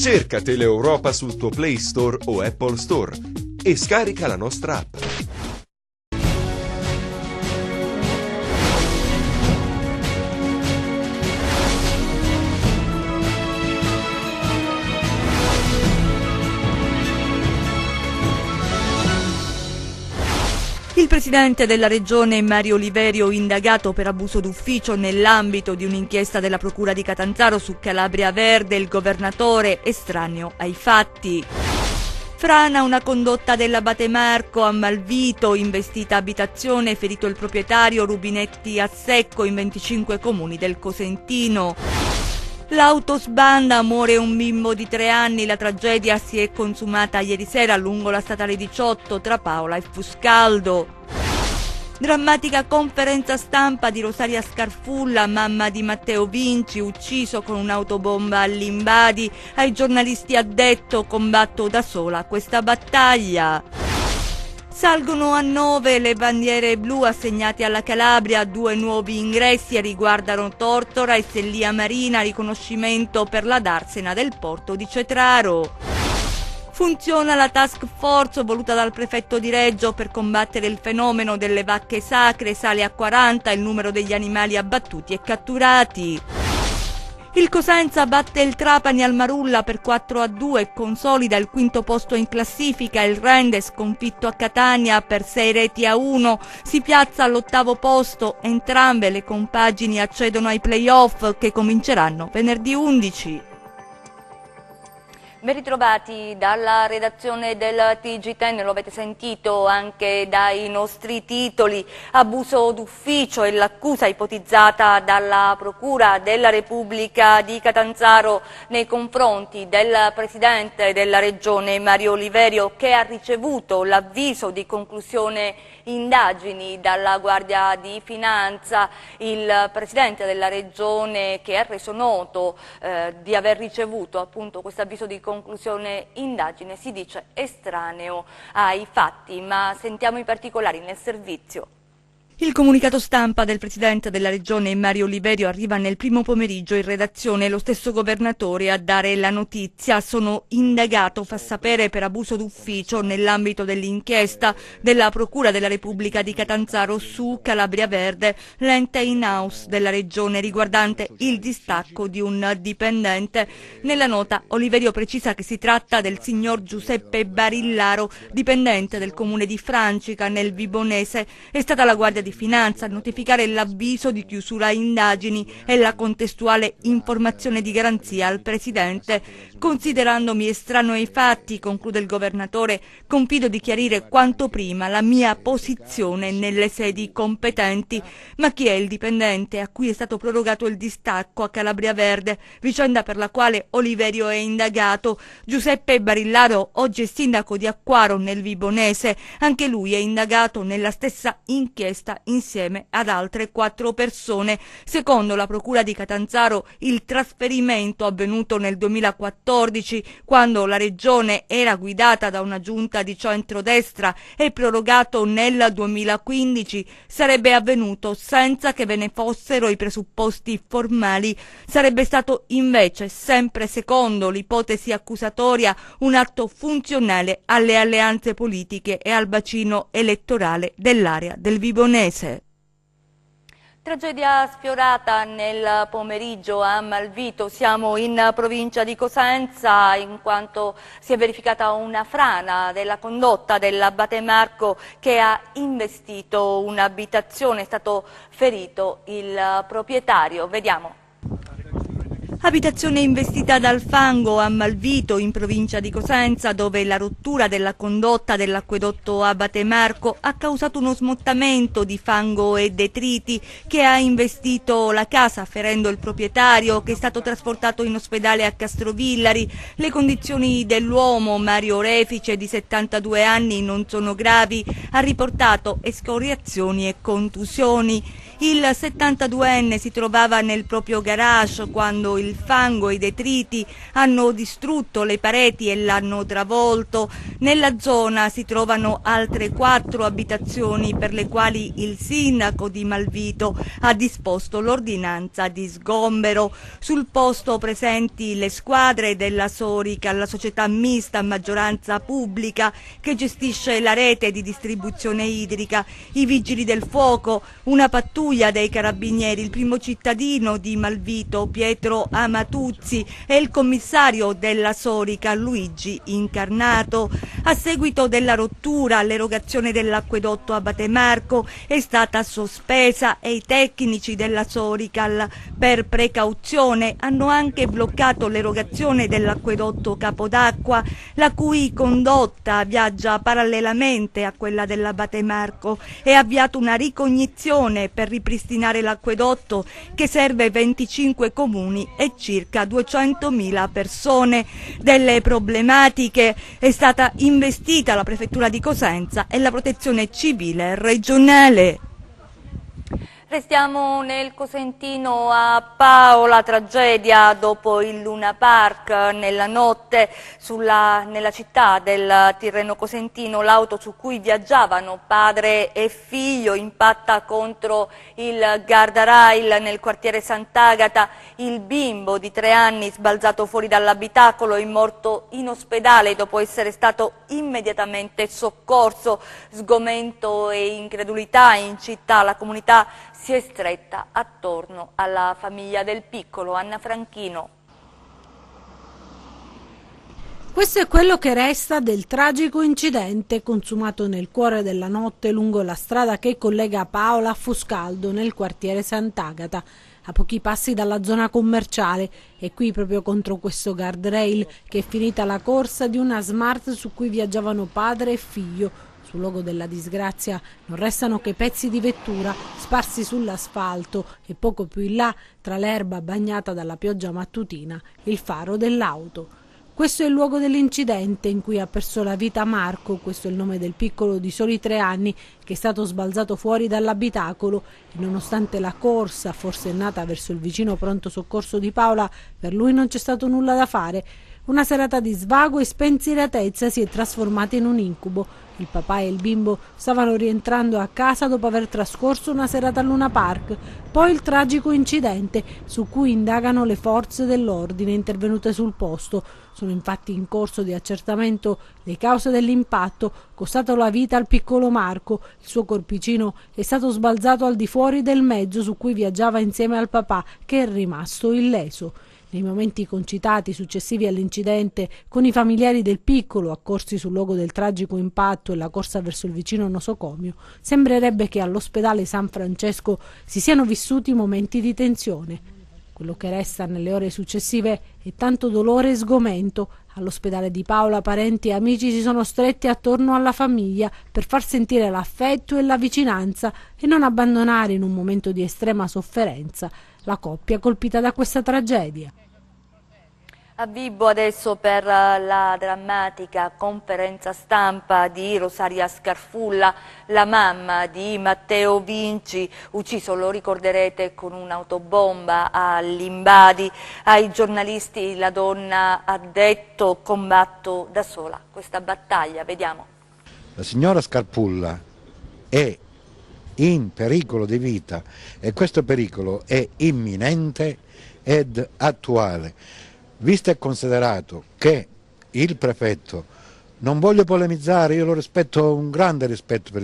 Cerca Teleeuropa sul tuo Play Store o Apple Store e scarica la nostra app. Il presidente della regione Mario Oliverio, indagato per abuso d'ufficio nell'ambito di un'inchiesta della procura di Catanzaro su Calabria Verde, il governatore estraneo ai fatti. Frana una condotta dell'Abate Marco a Malvito, investita abitazione, ferito il proprietario, rubinetti a secco in 25 comuni del Cosentino. L'autosbanda, muore un bimbo di 3 anni, la tragedia si è consumata ieri sera lungo la statale 18 tra Paola e Fuscaldo. Drammatica conferenza stampa di Rosaria Scarfulla, mamma di Matteo Vinci, ucciso con un'autobomba all'Imbadi. Ai giornalisti ha detto: combatto da sola questa battaglia. Salgono a 9 le bandiere blu assegnate alla Calabria, 2 nuovi ingressi e riguardano Tortora e Sellia Marina, riconoscimento per la Darsena del porto di Cetraro. Funziona la task force voluta dal prefetto di Reggio per combattere il fenomeno delle vacche sacre, sale a 40 il numero degli animali abbattuti e catturati. Il Cosenza batte il Trapani al Marulla per 4-2 e consolida il quinto posto in classifica. Il Rende, sconfitto a Catania per 6-1, si piazza all'8° posto. Entrambe le compagini accedono ai play-off che cominceranno venerdì 11. Ben ritrovati dalla redazione del TG10, lo avete sentito anche dai nostri titoli: abuso d'ufficio e l'accusa ipotizzata dalla Procura della Repubblica di Catanzaro nei confronti del Presidente della Regione Mario Oliverio, che ha ricevuto l'avviso di conclusione indagini dalla Guardia di Finanza. Il Presidente della Regione, che ha reso noto di aver ricevuto appunto questo avviso di conclusione indagine, si dice estraneo ai fatti, ma sentiamo i particolari nel servizio. Il comunicato stampa del Presidente della Regione Mario Oliverio arriva nel primo pomeriggio in redazione. Lo stesso governatore a dare la notizia: sono indagato, fa sapere, per abuso d'ufficio nell'ambito dell'inchiesta della Procura della Repubblica di Catanzaro su Calabria Verde, l'ente in-house della Regione riguardante il distacco di un dipendente. Nella nota Oliverio precisa che si tratta del signor Giuseppe Barillaro, dipendente del comune di Francica nel Vibonese. È stata la Guardia di Finanza a notificare l'avviso di chiusura indagini e la contestuale informazione di garanzia al Presidente. Considerandomi estraneo ai fatti, conclude il governatore, confido di chiarire quanto prima la mia posizione nelle sedi competenti. Ma chi è il dipendente a cui è stato prorogato il distacco a Calabria Verde, vicenda per la quale Oliverio è indagato? Giuseppe Barillaro oggi è sindaco di Acquaro nel Vibonese, anche lui è indagato nella stessa inchiesta insieme ad altre 4 persone. Secondo la Procura di Catanzaro, il trasferimento avvenuto nel 2014, quando la regione era guidata da una giunta di centrodestra, e prorogato nel 2015, sarebbe avvenuto senza che ve ne fossero i presupposti formali. Sarebbe stato invece, sempre secondo l'ipotesi accusatoria, un atto funzionale alle alleanze politiche e al bacino elettorale dell'area del Vibonese. Tragedia sfiorata nel pomeriggio a Malvito. Siamo in provincia di Cosenza, in quanto si è verificata una frana della condotta dell'Abate Marco che ha investito un'abitazione. È stato ferito il proprietario. Vediamo. Abitazione investita dal fango a Malvito, in provincia di Cosenza, dove la rottura della condotta dell'acquedotto Abate Marco ha causato uno smottamento di fango e detriti che ha investito la casa, ferendo il proprietario, che è stato trasportato in ospedale a Castrovillari. Le condizioni dell'uomo, Mario Refice, di 72 anni, non sono gravi, ha riportato escoriazioni e contusioni. Il 72enne si trovava nel proprio garage quando il il fango e i detriti hanno distrutto le pareti e l'hanno travolto. Nella zona si trovano altre 4 abitazioni per le quali il sindaco di Malvito ha disposto l'ordinanza di sgombero. Sul posto presenti le squadre della Sorical, la società mista a maggioranza pubblica che gestisce la rete di distribuzione idrica, i vigili del fuoco, una pattuglia dei carabinieri, il primo cittadino di Malvito Pietro Amatuzzi e il commissario della Sorical Luigi Incarnato. A seguito della rottura l'erogazione dell'acquedotto Abate Marco è stata sospesa e i tecnici della Sorical per precauzione hanno anche bloccato l'erogazione dell'acquedotto Capodacqua, la cui condotta viaggia parallelamente a quella dell'Abate Marco, e ha avviato una ricognizione per ripristinare l'acquedotto che serve 25 comuni e circa 200.000 persone. Delle problematiche è stata investita la prefettura di Cosenza e la protezione civile regionale. Restiamo nel Cosentino a Paola, tragedia dopo il Luna Park. Nella notte nella città del Tirreno Cosentino l'auto su cui viaggiavano padre e figlio impatta contro il guardrail nel quartiere Sant'Agata. Il bimbo di 3 anni sbalzato fuori dall'abitacolo è morto in ospedale dopo essere stato immediatamente soccorso. Sgomento e incredulità in città, la comunità si è stretta attorno alla famiglia del piccolo. Anna Franchino. Questo è quello che resta del tragico incidente consumato nel cuore della notte lungo la strada che collega Paola a Fuscaldo nel quartiere Sant'Agata, a pochi passi dalla zona commerciale, e qui proprio contro questo guardrail che è finita la corsa di una Smart su cui viaggiavano padre e figlio. Sul luogo della disgrazia non restano che pezzi di vettura sparsi sull'asfalto e poco più in là, tra l'erba bagnata dalla pioggia mattutina, il faro dell'auto. Questo è il luogo dell'incidente in cui ha perso la vita Marco, questo è il nome del piccolo di soli 3 anni che è stato sbalzato fuori dall'abitacolo e nonostante la corsa, forse nata verso il vicino pronto soccorso di Paola, per lui non c'è stato nulla da fare. Una serata di svago e spensieratezza si è trasformata in un incubo. Il papà e il bimbo stavano rientrando a casa dopo aver trascorso una serata al Luna Park. Poi il tragico incidente su cui indagano le forze dell'ordine intervenute sul posto. Sono infatti in corso di accertamento le cause dell'impatto costato la vita al piccolo Marco. Il suo corpicino è stato sbalzato al di fuori del mezzo su cui viaggiava insieme al papà, che è rimasto illeso. Nei momenti concitati successivi all'incidente, con i familiari del piccolo accorsi sul luogo del tragico impatto e la corsa verso il vicino nosocomio, sembrerebbe che all'ospedale San Francesco si siano vissuti momenti di tensione. Quello che resta nelle ore successive è tanto dolore e sgomento. All'ospedale di Paola parenti e amici si sono stretti attorno alla famiglia per far sentire l'affetto e la vicinanza e non abbandonare in un momento di estrema sofferenza la coppia colpita da questa tragedia. A Vibo adesso per la drammatica conferenza stampa di Rosaria Scarfulla, la mamma di Matteo Vinci, ucciso, lo ricorderete, con un'autobomba a Limbadi. Ai giornalisti la donna ha detto: combatto da sola questa battaglia. Vediamo. La signora Scarfulla è in pericolo di vita e questo pericolo è imminente ed attuale. Visto e considerato che il prefetto, non voglio polemizzare, io lo rispetto, ho un grande rispetto per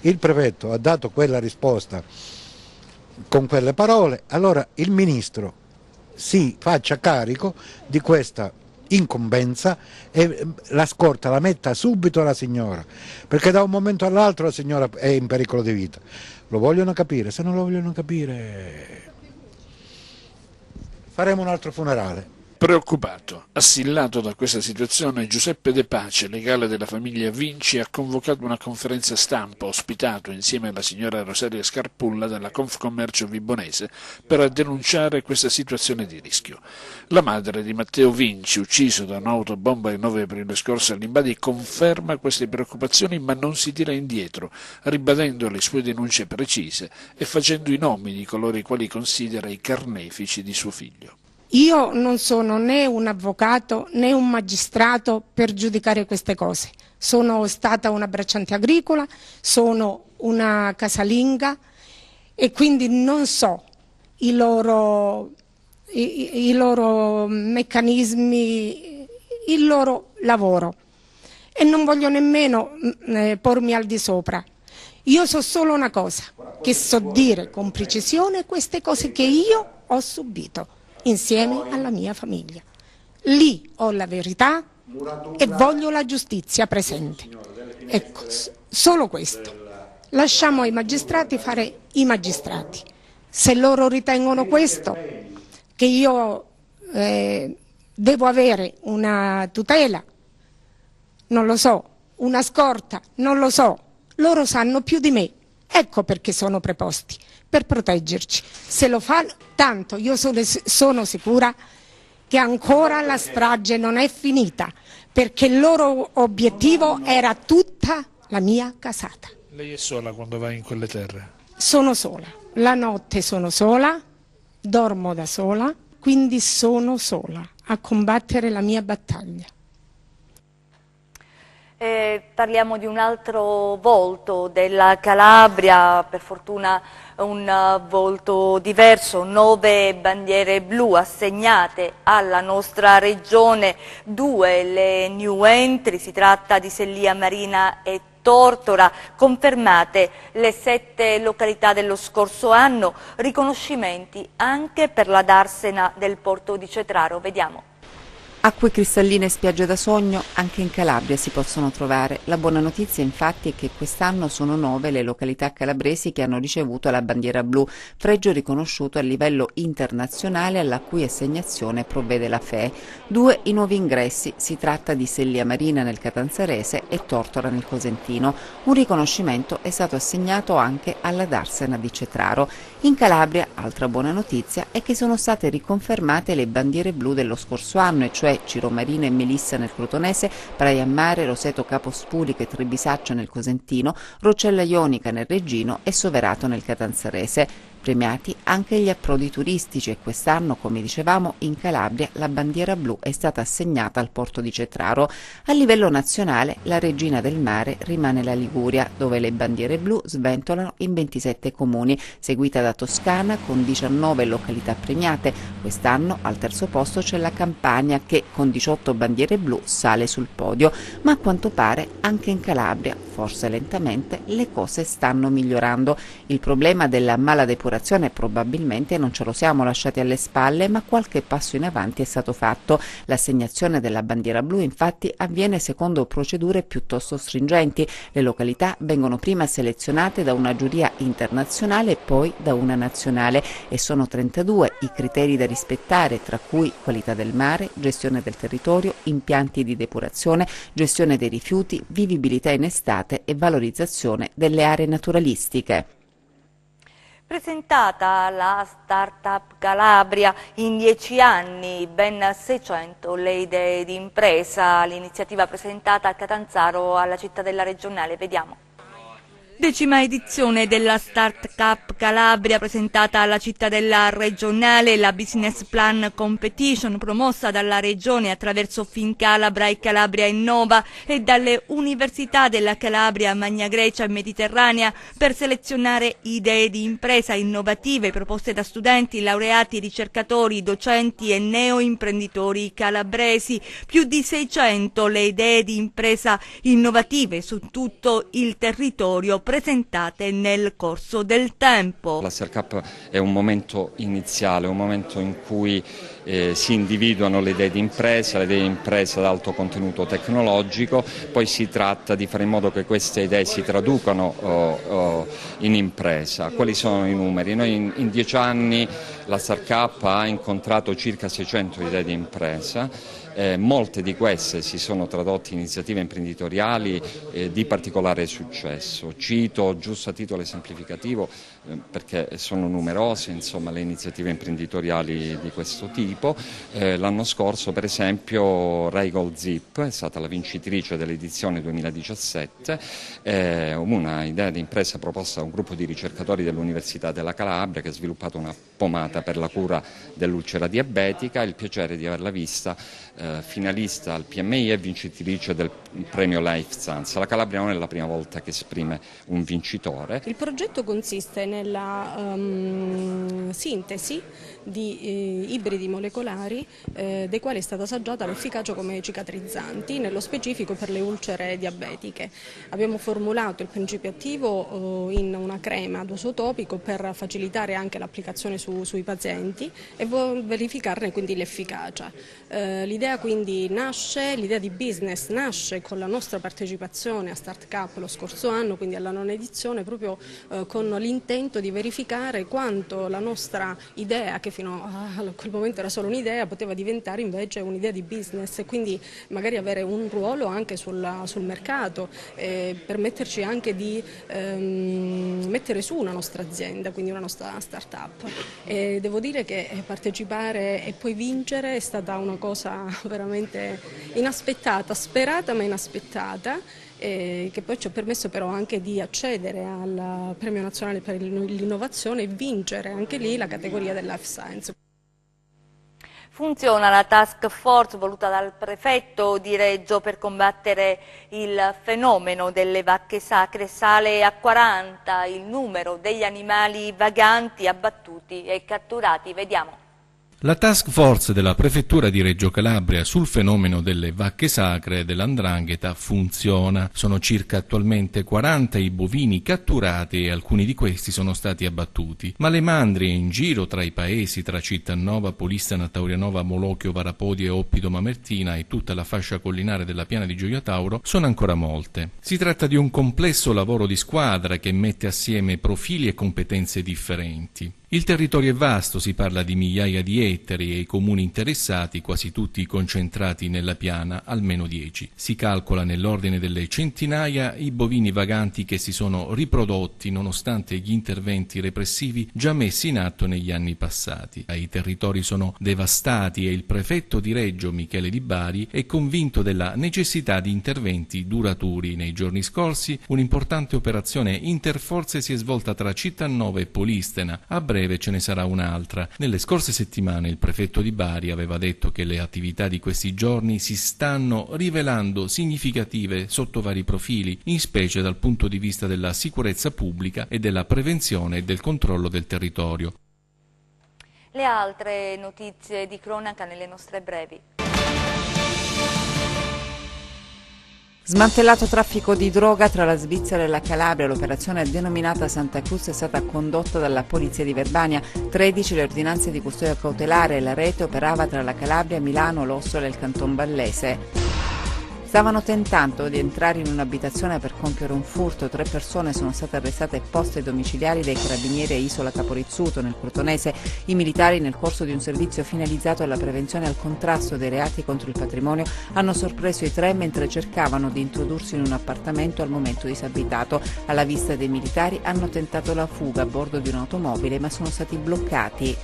il prefetto ha dato quella risposta con quelle parole, allora il ministro si faccia carico di questa incombenza e la scorta la metta subito alla signora, perché da un momento all'altro la signora è in pericolo di vita. Lo vogliono capire, se non lo vogliono capire faremo un altro funerale. Preoccupato, assillato da questa situazione, Giuseppe De Pace, legale della famiglia Vinci, ha convocato una conferenza stampa, ospitato insieme alla signora Rosaria Scarpulla dalla Confcommercio Vibonese, per denunciare questa situazione di rischio. La madre di Matteo Vinci, ucciso da un'autobomba il 9 aprile scorso a Limbadi, conferma queste preoccupazioni ma non si tira indietro, ribadendo le sue denunce precise e facendo i nomi di coloro i quali considera i carnefici di suo figlio. Io non sono né un avvocato né un magistrato per giudicare queste cose. Sono stata una bracciante agricola, sono una casalinga e quindi non so i loro meccanismi, il loro lavoro e non voglio nemmeno pormi al di sopra. Io so solo una cosa, che so dire con precisione queste cose che io ho subito insieme alla mia famiglia. Lì ho la verità e voglio la giustizia presente. Ecco, solo questo. Lasciamo ai magistrati fare i magistrati. Se loro ritengono questo, che io devo avere una tutela, non lo so, una scorta, non lo so, loro sanno più di me. Ecco perché sono preposti, per proteggerci. Se lo fanno, tanto io sono sicura che ancora la strage non è finita, perché il loro obiettivo era tutta la mia casata. Lei è sola quando va in quelle terre? Sono sola, la notte sono sola, dormo da sola, quindi sono sola a combattere la mia battaglia. Parliamo di un altro volto della Calabria, per fortuna un volto diverso, 9 bandiere blu assegnate alla nostra regione, 2 le new entry, si tratta di Sellia Marina e Tortora, confermate le 7 località dello scorso anno, riconoscimenti anche per la darsena del porto di Cetraro, vediamo. Acque cristalline e spiagge da sogno anche in Calabria si possono trovare. La buona notizia infatti è che quest'anno sono 9 le località calabresi che hanno ricevuto la bandiera blu, pregio riconosciuto a livello internazionale alla cui assegnazione provvede la FEE. 2 i nuovi ingressi, si tratta di Sellia Marina nel Catanzarese e Tortora nel Cosentino. Un riconoscimento è stato assegnato anche alla darsena di Cetraro. In Calabria, altra buona notizia è che sono state riconfermate le bandiere blu dello scorso anno, e cioè Ciro Marina e Melissa nel Crotonese, Praia Mare, Roseto Capospulica e Trebisaccio nel Cosentino, Roccella Ionica nel Reggino e Soverato nel Catanzarese. Premiati anche gli approdi turistici e quest'anno, come dicevamo, in Calabria la bandiera blu è stata assegnata al porto di Cetraro. A livello nazionale la regina del mare rimane la Liguria, dove le bandiere blu sventolano in 27 comuni, seguita da Toscana con 19 località premiate. Quest'anno al terzo posto c'è la Campania che con 18 bandiere blu sale sul podio, ma a quanto pare anche in Calabria, forse lentamente, le cose stanno migliorando. Il problema della mala depurazione probabilmente non ce lo siamo lasciati alle spalle, ma qualche passo in avanti è stato fatto. L'assegnazione della bandiera blu infatti avviene secondo procedure piuttosto stringenti. Le località vengono prima selezionate da una giuria internazionale e poi da una nazionale e sono 32 i criteri da rispettare, tra cui qualità del mare, gestione del territorio, impianti di depurazione, gestione dei rifiuti, vivibilità in estate e valorizzazione delle aree naturalistiche. Presentata la Startup Calabria, in 10 anni ben 600 le idee di impresa, l'iniziativa presentata a Catanzaro alla cittadella regionale, vediamo. 10ª edizione della Startup Calabria presentata alla cittadella regionale, la Business Plan Competition promossa dalla Regione attraverso Fincalabra e Calabria Innova e dalle Università della Calabria, Magna Grecia e Mediterranea per selezionare idee di impresa innovative proposte da studenti, laureati, ricercatori, docenti e neoimprenditori calabresi. Più di 600 le idee di impresa innovative su tutto il territorio presentate nel corso del tempo. La Startup è un momento iniziale, un momento in cui si individuano le idee di impresa ad alto contenuto tecnologico, poi si tratta di fare in modo che queste idee si traducano in impresa. Quali sono i numeri? Noi in 10 anni la Startup ha incontrato circa 600 idee di impresa. Molte di queste si sono tradotte in iniziative imprenditoriali di particolare successo. Cito, giusto a titolo esemplificativo, perché sono numerose insomma, le iniziative imprenditoriali di questo tipo. L'anno scorso per esempio Rai Gold Zip è stata la vincitrice dell'edizione 2017, una idea di impresa proposta da un gruppo di ricercatori dell'Università della Calabria che ha sviluppato una pomata per la cura dell'ulcera diabetica. Il piacere di averla vista finalista al PMI e vincitrice del premio Life Science. La Calabria non è la prima volta che esprime un vincitore. Il progetto consiste nella sintesi di ibridi molecolari dei quali è stata assaggiata l'efficacia come cicatrizzanti, nello specifico per le ulcere diabetiche. Abbiamo formulato il principio attivo in una crema ad uso topico per facilitare anche l'applicazione sui pazienti e verificarne quindi l'efficacia. L'idea di business nasce con la nostra partecipazione a Start Cup lo scorso anno, quindi alla nona edizione, proprio con l'intento di verificare quanto la nostra idea, che fino a quel momento era solo un'idea, poteva diventare invece un'idea di business e quindi magari avere un ruolo anche sul mercato, permetterci anche di mettere su una nostra azienda, quindi una nostra start-up. E devo dire che partecipare e poi vincere è stata una cosa veramente inaspettata, sperata ma inaspettata, che poi ci ha permesso però anche di accedere al Premio Nazionale per l'Innovazione e vincere anche lì la categoria del Life Science. Funziona la task force voluta dal prefetto di Reggio per combattere il fenomeno delle vacche sacre. Sale a 40 il numero degli animali vaganti abbattuti e catturati. Vediamo. La task force della prefettura di Reggio Calabria sul fenomeno delle vacche sacre dell''ndrangheta funziona. Sono circa attualmente 40 i bovini catturati e alcuni di questi sono stati abbattuti. Ma le mandrie in giro tra i paesi, tra Cittanova, Polistena, Taurianova, Molochio, Varapodi e Oppido Mamertina e tutta la fascia collinare della piana di Gioia Tauro sono ancora molte. Si tratta di un complesso lavoro di squadra che mette assieme profili e competenze differenti. Il territorio è vasto, si parla di migliaia di ettari e i comuni interessati, quasi tutti concentrati nella piana, almeno 10. Si calcola nell'ordine delle centinaia i bovini vaganti che si sono riprodotti nonostante gli interventi repressivi già messi in atto negli anni passati. I territori sono devastati e il prefetto di Reggio, Michele Di Bari, è convinto della necessità di interventi duraturi. Nei giorni scorsi un'importante operazione interforze si è svolta tra Cittanova e Polistena. A breve ce ne sarà un'altra. Nelle scorse settimane il prefetto di Bari aveva detto che le attività di questi giorni si stanno rivelando significative sotto vari profili, in specie dal punto di vista della sicurezza pubblica e della prevenzione e del controllo del territorio. Le altre notizie di cronaca nelle nostre brevi. Smantellato traffico di droga tra la Svizzera e la Calabria, l'operazione denominata Santa Cruz è stata condotta dalla Polizia di Verbania. 13 le ordinanze di custodia cautelare e la rete operava tra la Calabria, Milano, l'Ossola e il Canton Vallese. Stavano tentando di entrare in un'abitazione per compiere un furto. 3 persone sono state arrestate e poste domiciliari dai carabinieri a Isola Caporizzuto, nel Crotonese. I militari, nel corso di un servizio finalizzato alla prevenzione e al contrasto dei reati contro il patrimonio, hanno sorpreso i 3 mentre cercavano di introdursi in un appartamento al momento disabitato. Alla vista dei militari hanno tentato la fuga a bordo di un'automobile, ma sono stati bloccati.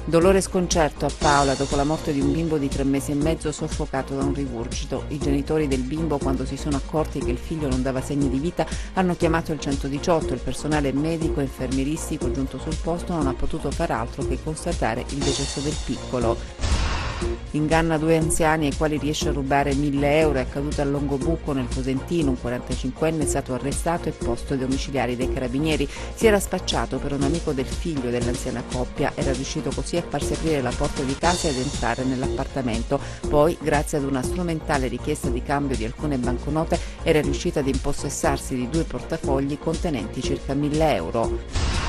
Dolore e sconcerto a Paola dopo la morte di un bimbo di 3 mesi e mezzo soffocato da un rigurgito. I genitori del bimbo, quando si sono accorti che il figlio non dava segni di vita, hanno chiamato il 118. Il personale medico e infermieristico giunto sul posto non ha potuto far altro che constatare il decesso del piccolo. Inganna 2 anziani ai quali riesce a rubare 1.000 euro. È accaduto a Longobucco, nel Cosentino. Un 45enne è stato arrestato e posto ai domiciliari dei carabinieri. Si era spacciato per un amico del figlio dell'anziana coppia. Era riuscito così a farsi aprire la porta di casa ed entrare nell'appartamento. Poi, grazie ad una strumentale richiesta di cambio di alcune banconote, era riuscito ad impossessarsi di 2 portafogli contenenti circa 1.000 euro.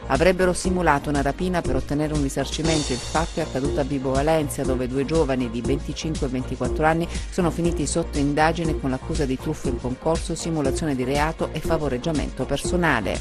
Avrebbero simulato una rapina per ottenere un risarcimento. Il fatto è accaduto a Vibo Valentia, dove 2 giovani di 25 e 24 anni sono finiti sotto indagine con l'accusa di truffa in concorso, simulazione di reato e favoreggiamento personale.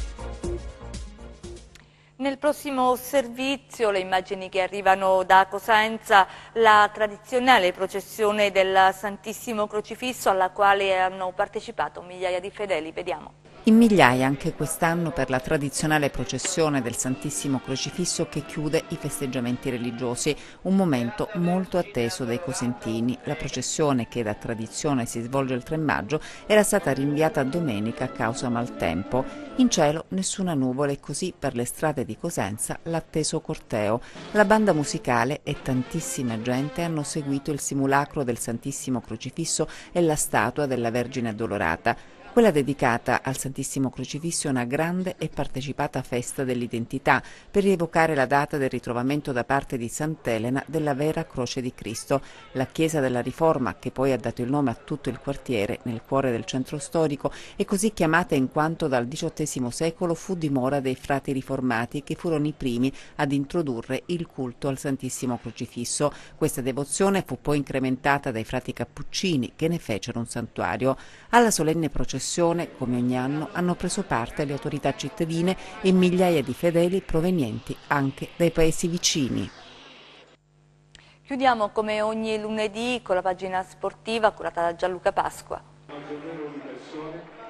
Nel prossimo servizio, le immagini che arrivano da Cosenza, la tradizionale processione del Santissimo Crocifisso alla quale hanno partecipato migliaia di fedeli. Vediamo. In migliaia anche quest'anno per la tradizionale processione del Santissimo Crocifisso che chiude i festeggiamenti religiosi, un momento molto atteso dai cosentini. La processione, che da tradizione si svolge il 3 maggio, era stata rinviata a domenica a causa maltempo. In cielo nessuna nuvola e così per le strade di Cosenza l'atteso corteo. La banda musicale e tantissima gente hanno seguito il simulacro del Santissimo Crocifisso e la statua della Vergine Addolorata. Quella dedicata al Santissimo Crocifisso è una grande e partecipata festa dell'identità per rievocare la data del ritrovamento da parte di Sant'Elena della vera Croce di Cristo. La chiesa della Riforma, che poi ha dato il nome a tutto il quartiere nel cuore del centro storico, è così chiamata in quanto dal XVIII secolo fu dimora dei frati riformati che furono i primi ad introdurre il culto al Santissimo Crocifisso. Questa devozione fu poi incrementata dai frati cappuccini che ne fecero un santuario. Alla solenne processione, come ogni anno, hanno preso parte le autorità cittadine e migliaia di fedeli provenienti anche dai paesi vicini. Chiudiamo come ogni lunedì con la pagina sportiva curata da Gianluca Pasqua.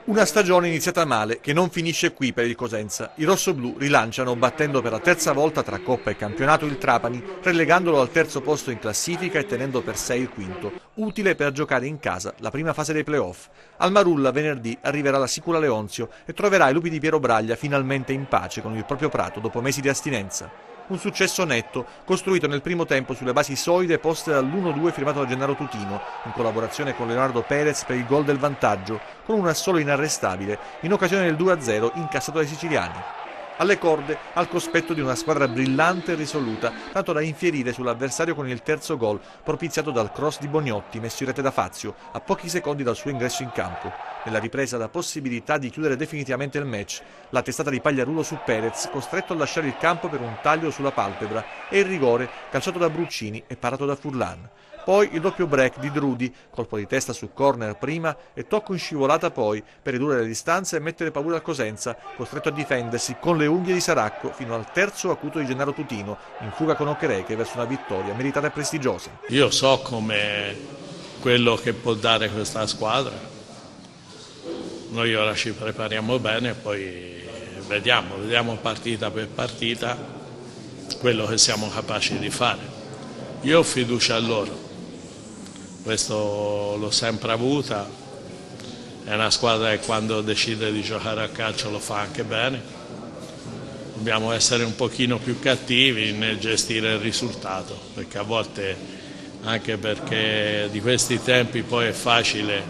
Una stagione iniziata male che non finisce qui per il Cosenza. I rossoblù rilanciano battendo per la terza volta tra Coppa e campionato il Trapani, relegandolo al terzo posto in classifica e tenendo per sé il quinto, utile per giocare in casa la prima fase dei playoff. Al Marulla venerdì arriverà la Sicula Leonzio e troverà i lupi di Piero Braglia finalmente in pace con il proprio prato dopo mesi di astinenza. Un successo netto, costruito nel primo tempo sulle basi solide poste dall'1-2 firmato da Gennaro Tutino, in collaborazione con Leonardo Perez per il gol del vantaggio, con un assolo inarrestabile in occasione del 2-0 incassato dai siciliani. Alle corde, al cospetto di una squadra brillante e risoluta, tanto da infierire sull'avversario con il terzo gol, propiziato dal cross di Bognotti messo in rete da Fazio, a pochi secondi dal suo ingresso in campo. Nella ripresa la possibilità di chiudere definitivamente il match, la testata di Pagliarulo su Perez, costretto a lasciare il campo per un taglio sulla palpebra, e il rigore, calciato da Bruccini e parato da Furlan. Poi il doppio break di Drudi, colpo di testa su corner prima e tocco in scivolata poi per ridurre le distanze e mettere paura al Cosenza, costretto a difendersi con le unghie di Saracco fino al terzo acuto di Gennaro Tutino, in fuga con Ochereche verso una vittoria meritata e prestigiosa. Io so come quello che può dare questa squadra, noi ora ci prepariamo bene e poi vediamo partita per partita quello che siamo capaci di fare. Io ho fiducia a loro. Questo l'ho sempre avuta, è una squadra che quando decide di giocare a calcio lo fa anche bene, dobbiamo essere un pochino più cattivi nel gestire il risultato, perché a volte, anche perché di questi tempi poi è facile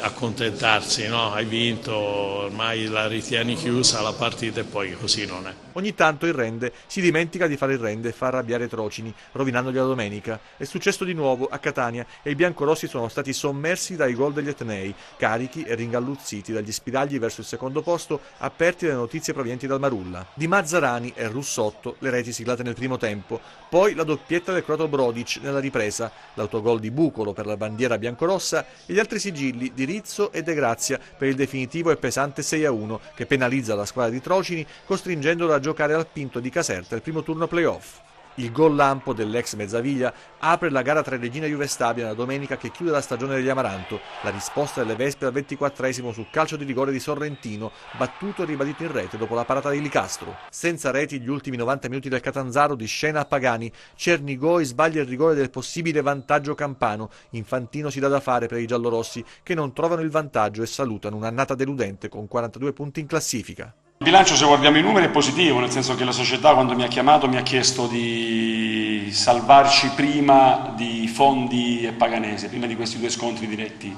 accontentarsi, no? Hai vinto, ormai la ritieni chiusa la partita e poi così non è. Ogni tanto il Rende si dimentica di fare il Rende e fa arrabbiare Trocini, rovinandogli la domenica. È successo di nuovo a Catania e i biancorossi sono stati sommersi dai gol degli etnei, carichi e ringalluzziti dagli spiragli verso il secondo posto, aperti dalle notizie provenienti dal Marulla. Di Mazzarani e Russotto le reti siglate nel primo tempo, poi la doppietta del croato Brodic nella ripresa, l'autogol di Bucolo per la bandiera biancorossa e gli altri sigilli di Rizzo e De Grazia per il definitivo e pesante 6-1 che penalizza la squadra di Trocini, costringendola a giocare al Pinto di Caserta il primo turno playoff. Il gol lampo dell'ex Mezzaviglia apre la gara tra Regina e Juve Stabia la domenica che chiude la stagione degli Amaranto. La risposta delle Vespe al 24esimo sul calcio di rigore di Sorrentino, battuto e ribadito in rete dopo la parata di Licastro. Senza reti gli ultimi 90 minuti del Catanzaro di scena a Pagani. Cernigoi sbaglia il rigore del possibile vantaggio campano. Infantino si dà da fare per i giallorossi che non trovano il vantaggio e salutano un'annata deludente con 42 punti in classifica. Il bilancio, se guardiamo i numeri, è positivo, nel senso che la società quando mi ha chiamato mi ha chiesto di salvarci prima di Fondi e Paganese, prima di questi due scontri diretti.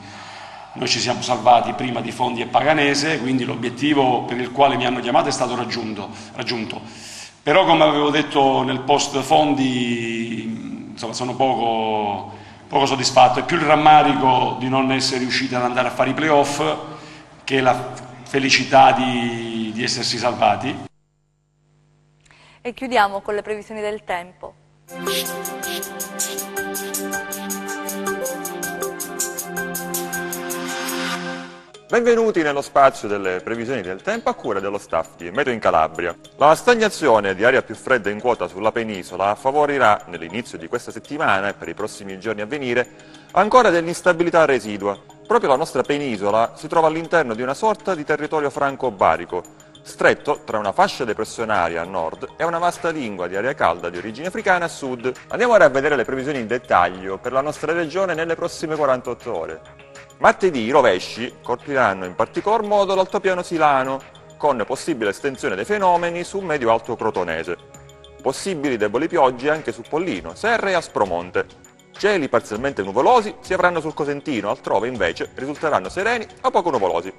Noi ci siamo salvati prima di Fondi e Paganese, quindi l'obiettivo per il quale mi hanno chiamato è stato raggiunto. Però, come avevo detto nel post Fondi, insomma, sono poco soddisfatto. È più il rammarico di non essere riusciti ad andare a fare i playoff che la felicità di essersi salvati. E chiudiamo con le previsioni del tempo. Benvenuti nello spazio delle previsioni del tempo a cura dello staff di Meteo in Calabria. La stagnazione di aria più fredda in quota sulla penisola favorirà nell'inizio di questa settimana e per i prossimi giorni a venire ancora dell'instabilità residua. Proprio la nostra penisola si trova all'interno di una sorta di territorio franco-barico, stretto tra una fascia depressionaria a nord e una vasta lingua di aria calda di origine africana a sud. Andiamo ora a vedere le previsioni in dettaglio per la nostra regione nelle prossime 48 ore. Martedì i rovesci colpiranno in particolar modo l'altopiano silano, con possibile estensione dei fenomeni su medio-alto crotonese. Possibili deboli piogge anche su Pollino, Serre e Aspromonte. Cieli parzialmente nuvolosi si avranno sul Cosentino, altrove invece risulteranno sereni o poco nuvolosi.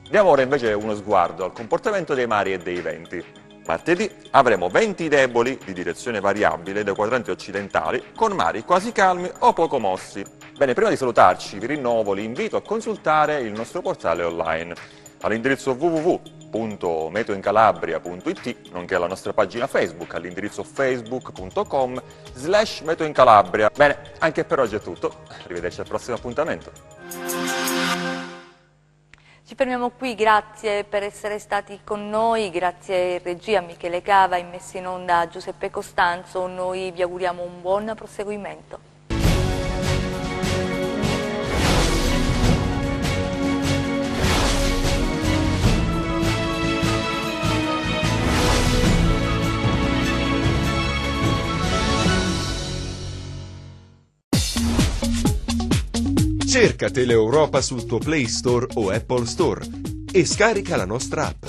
Diamo ora invece uno sguardo al comportamento dei mari e dei venti. Martedì avremo venti deboli di direzione variabile dai quadranti occidentali, con mari quasi calmi o poco mossi. Bene, prima di salutarci vi rinnovo l'invito a consultare il nostro portale online all'indirizzo www.metoincalabria.it, nonché alla nostra pagina Facebook all'indirizzo facebook.com/metoincalabria. Bene, anche per oggi è tutto, arrivederci al prossimo appuntamento. Ci fermiamo qui, grazie per essere stati con noi, grazie regia Michele Cava, in messa in onda Giuseppe Costanzo, noi vi auguriamo un buon proseguimento. Cerca Teleeuropa sul tuo Play Store o Apple Store e scarica la nostra app.